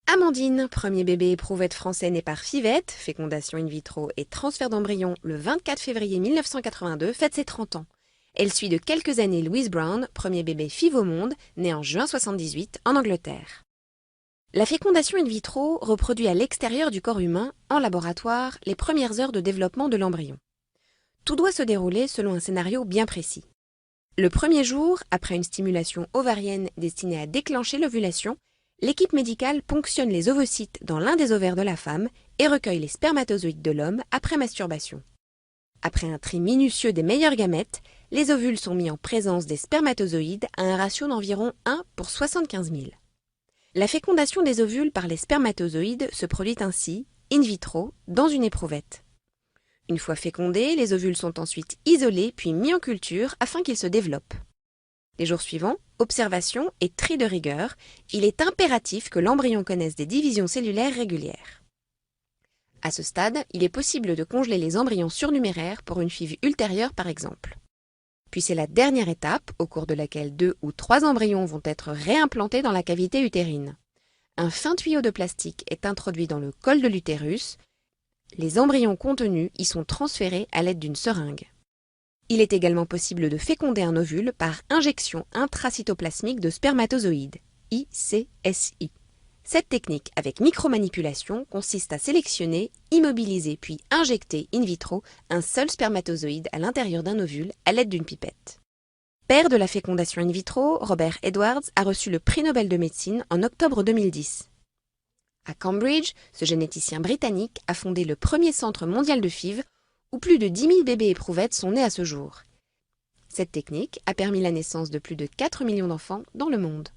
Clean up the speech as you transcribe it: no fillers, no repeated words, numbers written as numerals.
Amandine, premier bébé éprouvette français né par FIVET, fécondation in vitro et transfert d'embryon le 24 février 1982, fête ses 30 ans. Elle suit de quelques années Louise Brown, premier bébé FIV au monde, né en juin 78 en Angleterre. La fécondation in vitro reproduit à l'extérieur du corps humain, en laboratoire, les premières heures de développement de l'embryon. Tout doit se dérouler selon un scénario bien précis. Le premier jour, après une stimulation ovarienne destinée à déclencher l'ovulation, l'équipe médicale ponctionne les ovocytes dans l'un des ovaires de la femme et recueille les spermatozoïdes de l'homme après masturbation. Après un tri minutieux des meilleures gamètes, les ovules sont mis en présence des spermatozoïdes à un ratio d'environ 1 pour 75 000. La fécondation des ovules par les spermatozoïdes se produit ainsi, in vitro, dans une éprouvette. Une fois fécondés, les ovules sont ensuite isolés puis mis en culture afin qu'ils se développent. Les jours suivants, observation et tri de rigueur, il est impératif que l'embryon connaisse des divisions cellulaires régulières. À ce stade, il est possible de congeler les embryons surnuméraires pour une FIV ultérieure par exemple. Puis c'est la dernière étape, au cours de laquelle 2 ou 3 embryons vont être réimplantés dans la cavité utérine. Un fin tuyau de plastique est introduit dans le col de l'utérus. Les embryons contenus y sont transférés à l'aide d'une seringue. Il est également possible de féconder un ovule par injection intracytoplasmique de spermatozoïdes, ICSI. Cette technique avec micromanipulation consiste à sélectionner, immobiliser puis injecter in vitro un seul spermatozoïde à l'intérieur d'un ovule à l'aide d'une pipette. Père de la fécondation in vitro, Robert Edwards a reçu le prix Nobel de médecine en octobre 2010. À Cambridge, ce généticien britannique a fondé le premier centre mondial de FIV où plus de 10 000 bébés éprouvettes sont nés à ce jour. Cette technique a permis la naissance de plus de 4 millions d'enfants dans le monde.